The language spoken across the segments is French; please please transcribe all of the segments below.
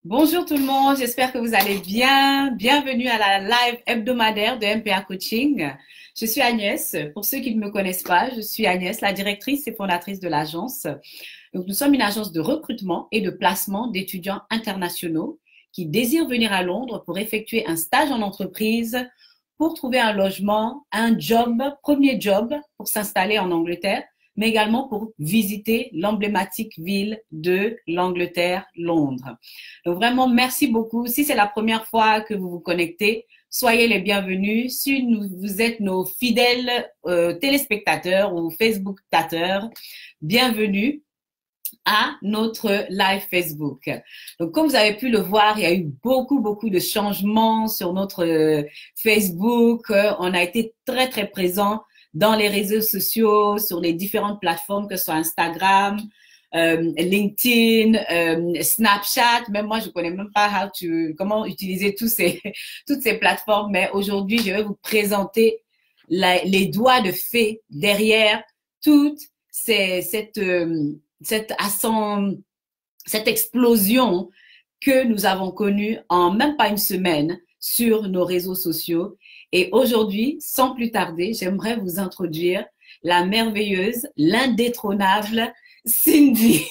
Bonjour tout le monde, j'espère que vous allez bien. Bienvenue à la live hebdomadaire de MPA Coaching. Je suis Agnès. Pour ceux qui ne me connaissent pas, je suis Agnès, la directrice et fondatrice de l'agence. Donc, nous sommes une agence de recrutement et de placement d'étudiants internationaux qui désirent venir à Londres pour effectuer un stage en entreprise, pour trouver un logement, un job, premier job pour s'installer en Angleterre, mais également pour visiter l'emblématique ville de l'Angleterre, Londres. Donc vraiment, merci beaucoup. Si c'est la première fois que vous vous connectez, soyez les bienvenus. Si vous êtes nos fidèles téléspectateurs ou Facebooktateurs, bienvenue à notre live Facebook. Donc, comme vous avez pu le voir, il y a eu beaucoup de changements sur notre Facebook. On a été très présents dans les réseaux sociaux, sur les différentes plateformes, que ce soit Instagram, LinkedIn, Snapchat. Même moi, je connais même pas comment utiliser toutes ces plateformes. Mais aujourd'hui, je vais vous présenter les doigts de fée derrière toute cette explosion que nous avons connue en même pas une semaine sur nos réseaux sociaux. Et aujourd'hui, sans plus tarder, j'aimerais vous introduire la merveilleuse, l'indétrônable Cindy.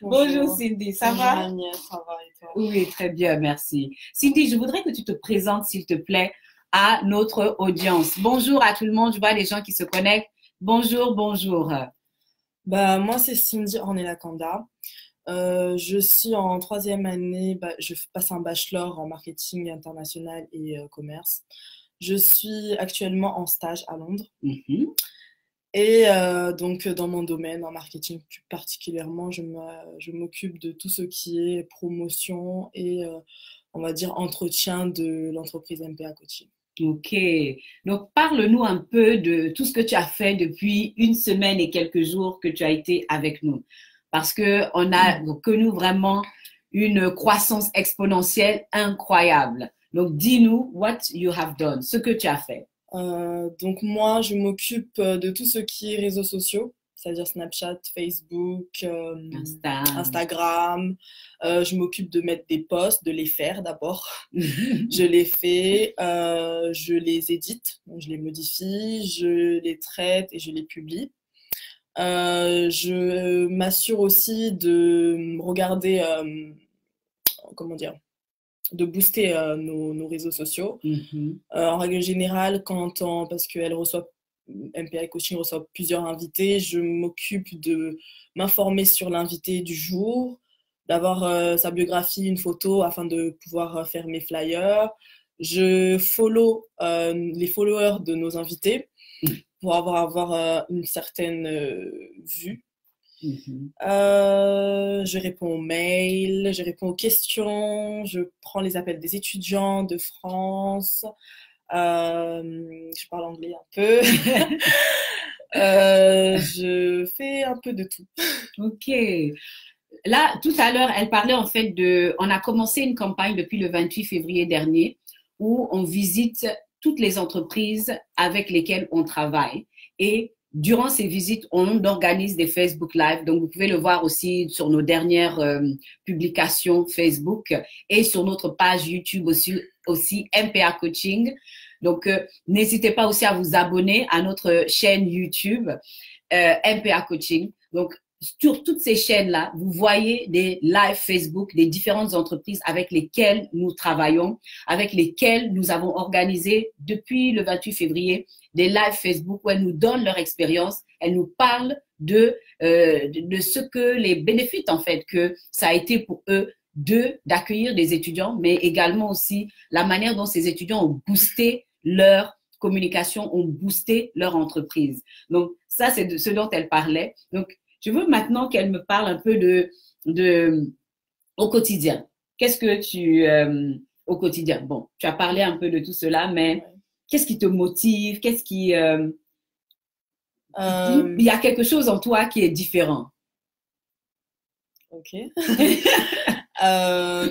Bonjour Cindy, ça va? Agnès, ça va et toi? Oui, très bien, merci. Cindy, je voudrais que tu te présentes, s'il te plaît, à notre audience. Bonjour à tout le monde, je vois les gens qui se connectent. Bonjour. Moi, c'est Cindy Ornella-Kanda. Je suis en troisième année, je passe un bachelor en marketing international et commerce. Je suis actuellement en stage à Londres. Et donc, dans mon domaine, en marketing plus particulièrement, je m'occupe de tout ce qui est promotion et, on va dire, entretien de l'entreprise MPA Coaching. Ok, donc parle-nous un peu de tout ce que tu as fait depuis une semaine et quelques jours que tu as été avec nous. Parce qu'on a connu vraiment une croissance exponentielle incroyable. Donc, dis-nous what you have done, ce que tu as fait. Donc moi, je m'occupe de tout ce qui est réseaux sociaux, c'est-à-dire Snapchat, Facebook, Instagram. Je m'occupe de mettre des posts, de les faire d'abord. Je les fais, je les édite, donc je les modifie, je les traite et je les publie. Je m'assure aussi de regarder, comment dire, de booster nos réseaux sociaux. En règle générale, parce qu'elle reçoit, MPA Coaching reçoit plusieurs invités, je m'occupe de m'informer sur l'invité du jour, d'avoir sa biographie, une photo afin de pouvoir faire mes flyers. Je follow les followers de nos invités pour avoir une certaine vue. Je réponds aux mails, je réponds aux questions, je prends les appels des étudiants de France, je parle anglais un peu, je fais un peu de tout. Ok. Là, tout à l'heure, elle parlait en fait on a commencé une campagne depuis le 28 février dernier où on visite toutes les entreprises avec lesquelles on travaille. Et durant ces visites, on organise des Facebook Live. Donc, vous pouvez le voir aussi sur nos dernières publications Facebook et sur notre page YouTube aussi MPA Coaching. Donc, n'hésitez pas aussi à vous abonner à notre chaîne YouTube MPA Coaching. Donc, sur toutes ces chaînes-là, vous voyez des lives Facebook des différentes entreprises avec lesquelles nous travaillons, avec lesquelles nous avons organisé depuis le 28 février des lives Facebook où elles nous donnent leur expérience, elles nous parlent de ce que les bénéfices en fait que ça a été pour eux d'accueillir des étudiants, mais également aussi la manière dont ces étudiants ont boosté leur communication, ont boosté leur entreprise. Donc ça, c'est de ce dont elle parlait. Donc je veux maintenant qu'elle me parle un peu au quotidien. Qu'est-ce que au quotidien? Bon, tu as parlé un peu de tout cela, mais qu'est-ce qui te motive? Il y a quelque chose en toi qui est différent. Ok.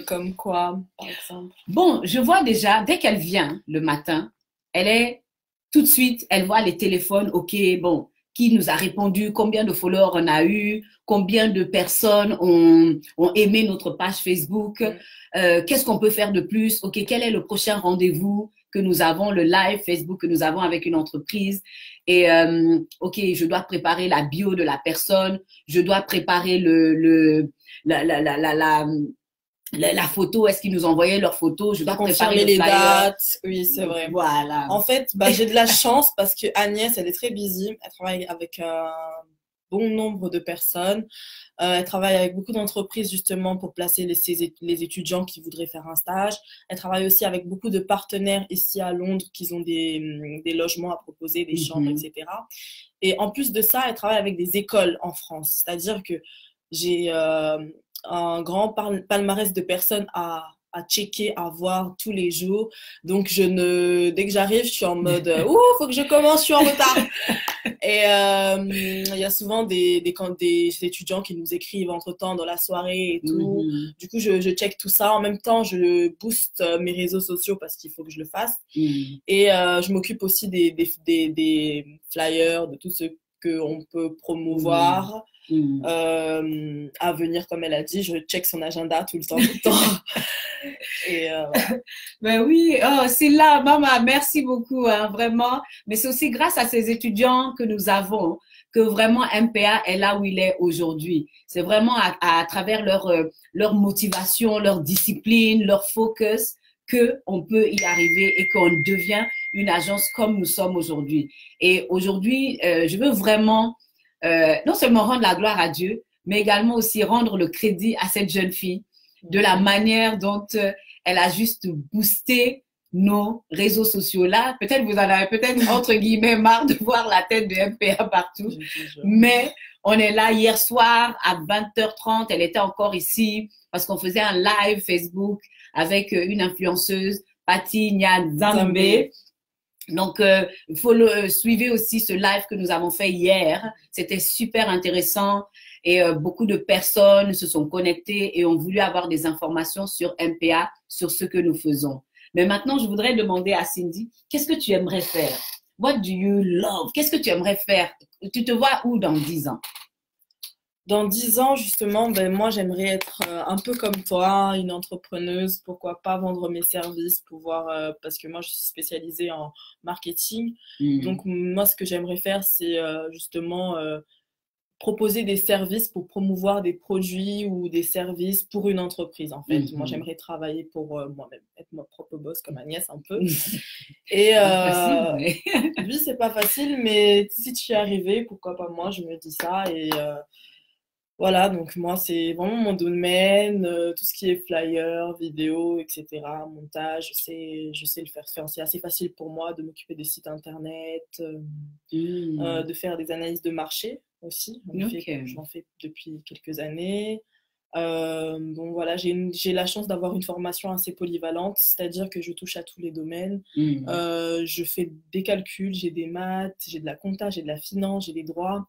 Comme quoi, par exemple? Bon, je vois déjà, dès qu'elle vient le matin, elle est tout de suite, elle voit les téléphones, ok, bon, qui nous a répondu, combien de followers on a eu, combien de personnes ont aimé notre page Facebook, qu'est-ce qu'on peut faire de plus, ok, quel est le prochain rendez-vous que nous avons, le live Facebook que nous avons avec une entreprise, et ok, je dois préparer la bio de la personne, je dois préparer la photo, est-ce qu'ils nous envoyaient leurs photos, je dois préparer les dates, oui, c'est vrai. Voilà. En fait, j'ai de la chance parce que Agnès, elle est très busy, elle travaille avec un bon nombre de personnes, elle travaille avec beaucoup d'entreprises justement pour placer les étudiants qui voudraient faire un stage, elle travaille aussi avec beaucoup de partenaires ici à Londres qui ont des logements à proposer, des chambres, etc. Et en plus de ça, elle travaille avec des écoles en France, c'est-à-dire que j'ai un grand palmarès de personnes à checker, à voir tous les jours. Donc, dès que j'arrive, je suis en mode « Ouh, faut que je commence, je suis en retard !» Et il y a souvent des étudiants qui nous écrivent entre-temps dans la soirée et tout. Du coup, je check tout ça. En même temps, je booste mes réseaux sociaux parce qu'il faut que je le fasse. Et je m'occupe aussi des flyers, de tout ce qu'on peut promouvoir. À venir, comme elle a dit, je check son agenda tout le temps. Et voilà. Ben oui, c'est là, maman, merci beaucoup, hein, vraiment. Mais c'est aussi grâce à ces étudiants que nous avons que vraiment MPA est là où il est aujourd'hui. C'est vraiment à travers leur motivation, leur discipline, leur focus que on peut y arriver et qu'on devient une agence comme nous sommes aujourd'hui. Et aujourd'hui, je veux vraiment non seulement rendre la gloire à Dieu, mais également aussi rendre le crédit à cette jeune fille de la manière dont elle a juste boosté nos réseaux sociaux là. Peut-être vous en avez peut-être entre guillemets marre de voir la tête de MPA partout, mais on est là hier soir à 20h30, elle était encore ici parce qu'on faisait un live Facebook avec une influenceuse, Patty Nyadzambe. Donc, suivez aussi ce live que nous avons fait hier. C'était super intéressant et beaucoup de personnes se sont connectées et ont voulu avoir des informations sur MPA, sur ce que nous faisons. Mais maintenant, je voudrais demander à Cindy, qu'est-ce que tu aimerais faire? What do you love? Qu'est-ce que tu aimerais faire? Tu te vois où dans 10 ans? Dans 10 ans, justement, moi, j'aimerais être un peu comme toi, une entrepreneuse. Pourquoi pas vendre mes services, parce que moi, je suis spécialisée en marketing. Donc, moi, ce que j'aimerais faire, c'est justement proposer des services pour promouvoir des produits ou des services pour une entreprise, en fait. Moi, j'aimerais travailler pour moi-même, être ma propre boss, comme Agnès, un peu. Et oui, c'est pas facile, mais si tu y es arrivé, pourquoi pas moi, je me dis ça. Et voilà, donc moi, c'est vraiment mon domaine, tout ce qui est flyer, vidéo, etc., montage, je sais le faire. C'est assez facile pour moi de m'occuper des sites internet, de faire des analyses de marché aussi. J'en fais depuis quelques années. Bon, voilà, j'ai la chance d'avoir une formation assez polyvalente, c'est-à-dire que je touche à tous les domaines. Je fais des calculs, j'ai des maths, j'ai de la compta, j'ai de la finance, j'ai des droits.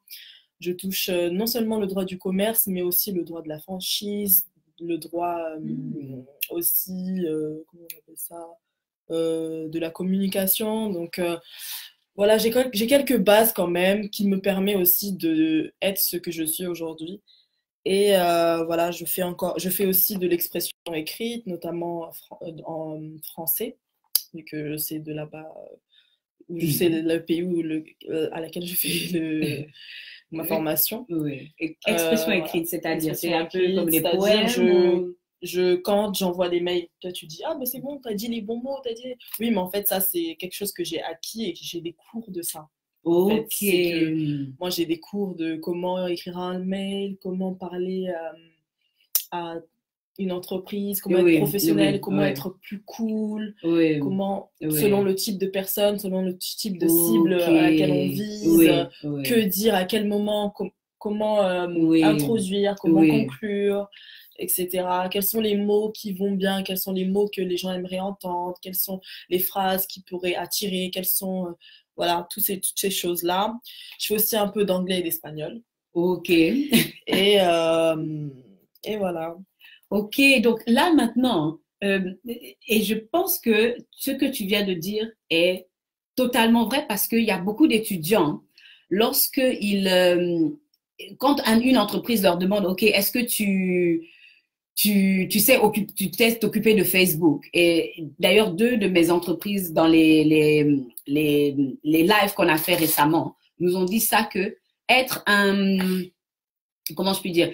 Je touche non seulement le droit du commerce, mais aussi le droit de la franchise, le droit aussi, comment on appelle ça, de la communication. Donc voilà, j'ai quelques bases quand même qui me permettent aussi d'être ce que je suis aujourd'hui. Et voilà, je fais aussi de l'expression écrite, notamment en français, vu que c'est de là-bas, c'est le pays à laquelle je fais ma formation. Oui. Expression écrite, c'est-à-dire, c'est un peu comme les poèmes. Quand j'envoie des mails, toi tu dis, ah ben c'est bon, t'as dit les bons mots, Oui, mais en fait, ça c'est quelque chose que j'ai acquis et que j'ai des cours de ça. Ok. Moi, j'ai des cours de comment écrire un mail, comment parler à une entreprise, comment être professionnel, comment être plus cool, comment, selon le type de personne, selon le type de cible à laquelle on vise, que dire, à quel moment, comment introduire, comment conclure, etc. Quels sont les mots qui vont bien, quels sont les mots que les gens aimeraient entendre, quelles sont les phrases qui pourraient attirer, quelles sont... voilà, toutes ces choses-là. Je fais aussi un peu d'anglais et d'espagnol. Ok. Et voilà. Ok, donc là maintenant, et je pense que ce que tu viens de dire est totalement vrai parce qu'il y a beaucoup d'étudiants lorsque quand une entreprise leur demande, OK, est-ce que tu sais t'occuper de Facebook? Et d'ailleurs, 2 de mes entreprises dans les lives qu'on a fait récemment nous ont dit ça, que comment je puis dire,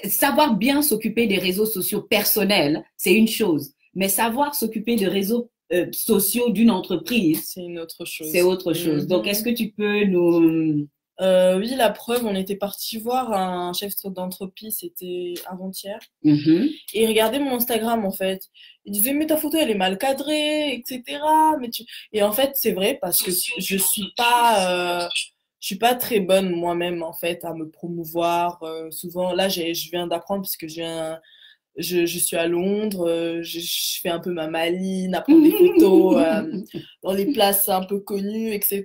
savoir bien s'occuper des réseaux sociaux personnels, c'est une chose, mais savoir s'occuper des réseaux sociaux d'une entreprise, c'est une autre chose. C'est autre chose. Donc, est-ce que tu peux nous... Oui, la preuve, on était parti voir un chef d'entreprise, c'était avant-hier. Et il regardait mon Instagram, en fait. Il disait, mais ta photo, elle est mal cadrée, etc. Et en fait, c'est vrai, parce que je suis pas très bonne moi-même, en fait, à me promouvoir. Souvent, là, je viens d'apprendre, parce que je suis à Londres, je fais un peu ma maline, à prendre des photos dans les places un peu connues, etc.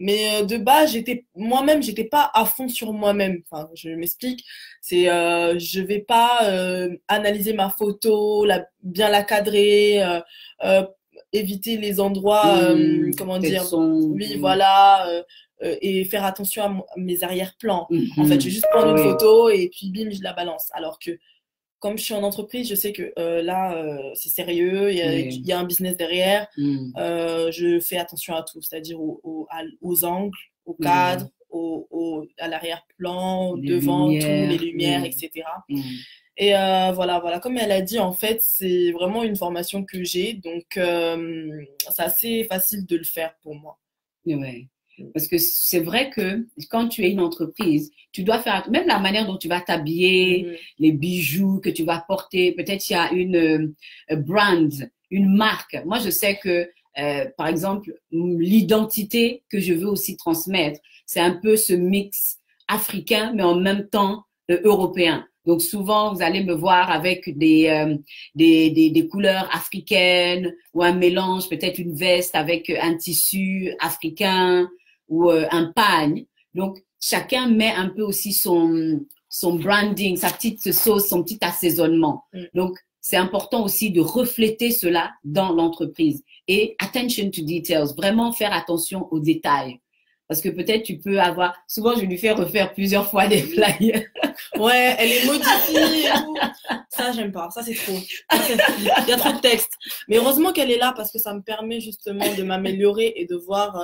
Mais de base, moi-même, j'étais pas à fond sur moi-même. Enfin, je m'explique. Je vais pas analyser ma photo, bien la cadrer, éviter les endroits, comment dire, oui, voilà, et faire attention à mes arrière-plans. En fait, je vais juste prendre une photo et puis bim, je la balance. Alors que comme je suis en entreprise, je sais que là, c'est sérieux, il y a un business derrière. Je fais attention à tout, c'est-à-dire aux angles, au cadre, à l'arrière-plan, devant, tout, les lumières, etc. Et voilà, comme elle a dit, en fait, c'est vraiment une formation que j'ai, donc c'est assez facile de le faire pour moi. Ouais. Parce que c'est vrai que quand tu es une entreprise, tu dois faire, même la manière dont tu vas t'habiller, les bijoux que tu vas porter, peut-être il y a une brand, une marque. Moi, je sais que, par exemple, l'identité que je veux aussi transmettre, c'est un peu ce mix africain, mais en même temps européen. Donc souvent, vous allez me voir avec des couleurs africaines ou un mélange, peut-être une veste avec un tissu africain ou un pagne. Donc chacun met un peu aussi son branding, sa petite sauce, son petit assaisonnement. Donc c'est important aussi de refléter cela dans l'entreprise. Et attention to details, vraiment faire attention aux détails. Parce que peut-être tu peux avoir... Souvent, je lui fais refaire plusieurs fois des flyers. Ouais, elle est modifiée et tout. Ça, j'aime pas. Ça, c'est trop. Il y a trop de texte. Mais heureusement qu'elle est là parce que ça me permet justement de m'améliorer et de voir...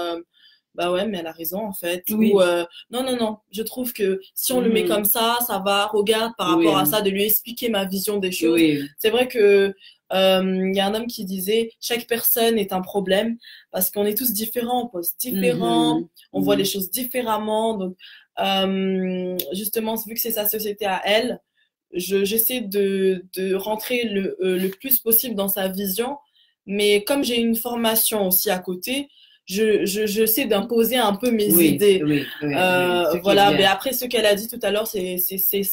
bah ouais, mais elle a raison en fait. Oui. Ou, non. Je trouve que si on le met comme ça va. Regarde par rapport à ça, de lui expliquer ma vision des choses. C'est vrai que... y a un homme qui disait chaque personne est un problème parce qu'on est tous différents, on pense différents, on voit les choses différemment. Donc justement, vu que c'est sa société à elle, j'essaie de rentrer le plus possible dans sa vision, mais comme j'ai une formation aussi à côté, je sais d'imposer un peu mes idées. Voilà, mais après ce qu'elle a dit tout à l'heure, c'est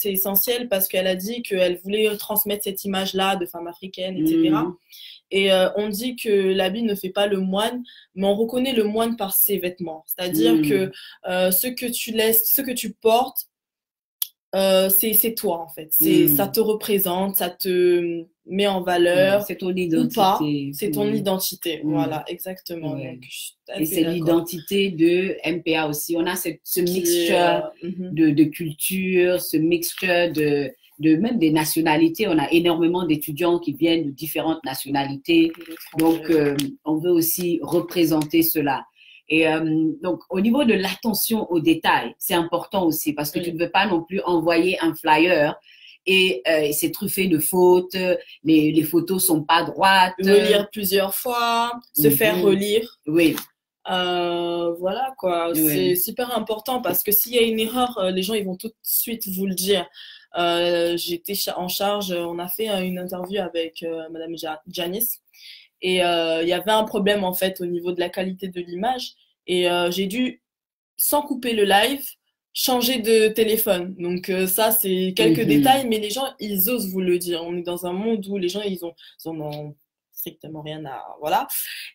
essentiel parce qu'elle a dit qu'elle voulait transmettre cette image-là de femme africaine, etc. Et on dit que l'habit ne fait pas le moine, mais on reconnaît le moine par ses vêtements. C'est-à-dire que ce que tu laisses, ce que tu portes, c'est toi en fait. Ça te représente, ça te met en valeur. C'est ton identité. Ou pas, c'est ton identité. Voilà, exactement. Donc, et c'est l'identité de MPA aussi. On a ce mixture de culture, ce mixture de même des nationalités. On a énormément d'étudiants qui viennent de différentes nationalités. Donc, on veut aussi représenter cela. Et donc, au niveau de l'attention aux détails, c'est important aussi parce que tu ne veux pas non plus envoyer un flyer et c'est truffé de fautes, les photos sont pas droites. Relire plusieurs fois, se faire relire. Oui. Voilà quoi, c'est super important parce que s'il y a une erreur, les gens ils vont tout de suite vous le dire. J'étais en charge, on a fait une interview avec Madame Janice. Et il y avait un problème en fait au niveau de la qualité de l'image et j'ai dû, sans couper le live, changer de téléphone. Donc ça c'est quelques détails, mais les gens ils osent vous le dire. On est dans un monde où les gens ils ont strictement rien à voilà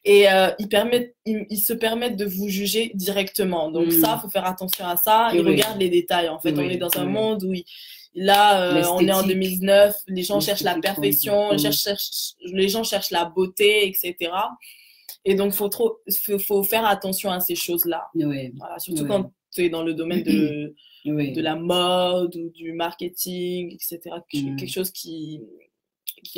et ils se permettent de vous juger directement. Donc ça faut faire attention à ça. Ils regardent les détails en fait. On est dans un monde où là, on est en 2009, les gens cherchent la perfection, les gens cherchent la beauté, etc. Et donc, faut faire attention à ces choses-là. Oui. Voilà, surtout quand tu es dans le domaine de la mode ou du marketing, etc. Quelque chose qui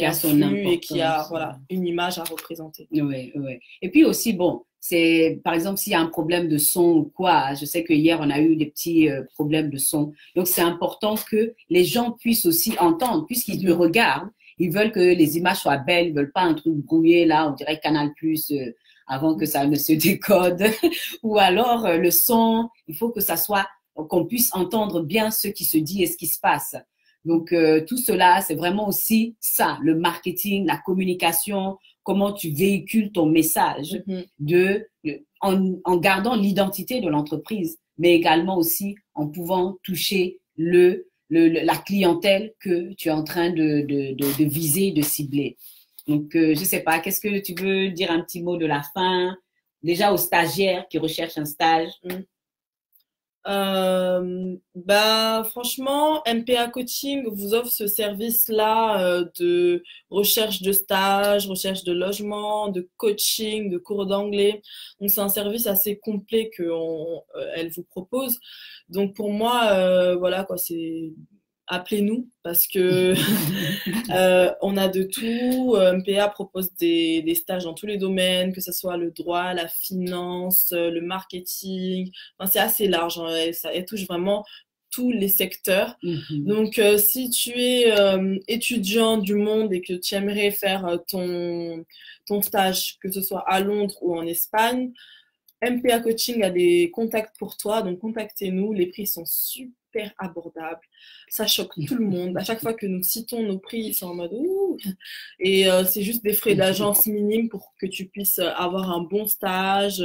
a son importance. Et qui a une image à représenter. Oui, oui. Et puis aussi, bon, c'est par exemple s'il y a un problème de son ou quoi, je sais que hier on a eu des petits problèmes de son. Donc c'est important que les gens puissent aussi entendre, puisqu'ils me regardent, ils veulent que les images soient belles, ils veulent pas un truc brouillé là, on dirait Canal+, avant que ça ne se décode. Ou alors le son, il faut que ça soit, qu'on puisse entendre bien ce qui se dit et ce qui se passe. Donc, tout cela, c'est vraiment aussi ça, le marketing, la communication, comment tu véhicules ton message en gardant l'identité de l'entreprise, mais également aussi en pouvant toucher la clientèle que tu es en train de viser, de cibler. Donc, je sais pas, qu'est-ce que tu veux dire un petit mot de la fin, déjà aux stagiaires qui recherchent un stage? Franchement, MPA Coaching vous offre ce service-là de recherche de stage, recherche de logement, de coaching, de cours d'anglais. Donc, c'est un service assez complet qu'elle vous propose. Donc, pour moi, voilà quoi, c'est appelez-nous parce que on a de tout. MPA propose des stages dans tous les domaines, que ce soit le droit, la finance, le marketing. Enfin, c'est assez large, hein, elle touche vraiment tous les secteurs. Donc, si tu es étudiant du monde et que tu aimerais faire ton stage, que ce soit à Londres ou en Espagne, MPA Coaching a des contacts pour toi, donc contactez-nous. Les prix sont super abordables. Ça choque tout le monde. À chaque fois que nous citons nos prix, ils sont en mode ouh. Et c'est juste des frais d'agence minimes pour que tu puisses avoir un bon stage,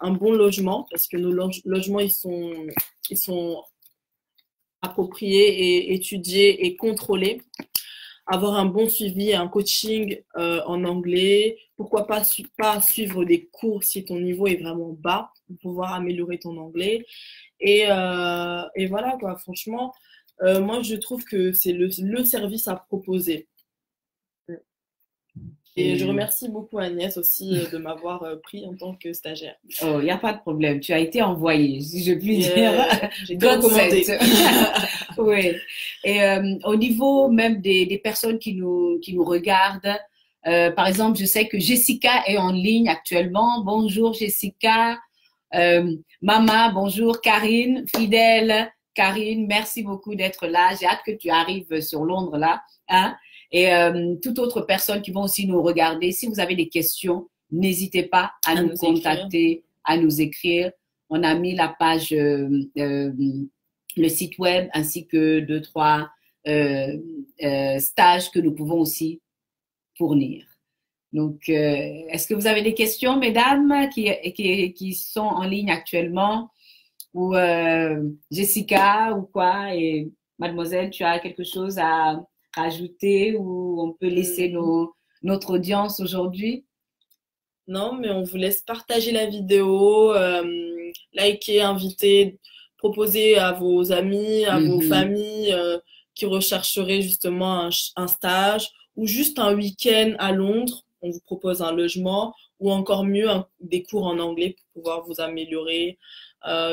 un bon logement, parce que nos logements ils sont appropriés et étudiés et contrôlés. Avoir un bon suivi, un coaching en anglais. Pourquoi pas suivre des cours si ton niveau est vraiment bas pour pouvoir améliorer ton anglais. Et voilà quoi, franchement, moi je trouve que c'est le service à proposer. Et je remercie beaucoup Agnès aussi de m'avoir pris en tant que stagiaire. Oh, il n'y a pas de problème. Tu as été envoyée, si je puis dire. J'ai été recommandée. Oui. Et au niveau même des personnes qui nous regardent, par exemple, je sais que Jessica est en ligne actuellement. Bonjour Jessica. Mama, bonjour Karine, fidèle. Karine, merci beaucoup d'être là. J'ai hâte que tu arrives sur Londres là. Hein? Et toute autre personne qui vont aussi nous regarder, si vous avez des questions, n'hésitez pas à nous contacter, à nous écrire. On a mis la page, le site web, ainsi que 2-3 stages que nous pouvons aussi fournir. Donc, est-ce que vous avez des questions, mesdames, qui sont en ligne actuellement? Ou Jessica ou quoi? Et mademoiselle, tu as quelque chose à rajouter ou on peut laisser notre audience aujourd'hui? Non, mais on vous laisse partager la vidéo, liker, inviter, proposer à vos amis, à vos familles qui rechercheraient justement un stage ou juste un week-end à Londres. On vous propose un logement ou encore mieux des cours en anglais pour pouvoir vous améliorer.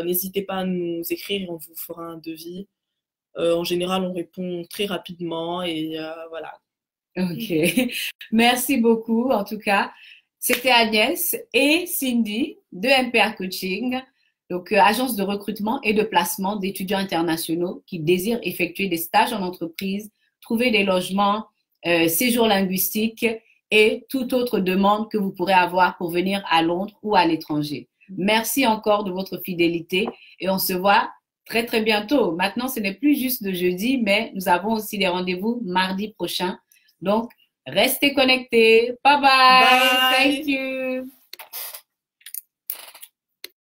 N'hésitez pas à nous écrire, on vous fera un devis. En général, on répond très rapidement et voilà. Ok, merci beaucoup. En tout cas, c'était Agnès et Cindy de MPA Coaching, donc agence de recrutement et de placement d'étudiants internationaux qui désirent effectuer des stages en entreprise, trouver des logements, séjour linguistique et toute autre demande que vous pourrez avoir pour venir à Londres ou à l'étranger. Merci encore de votre fidélité et on se voit très, très bientôt. Maintenant, ce n'est plus juste de jeudi, mais nous avons aussi des rendez-vous mardi prochain. Donc, restez connectés. Bye bye. Bye. Thank you.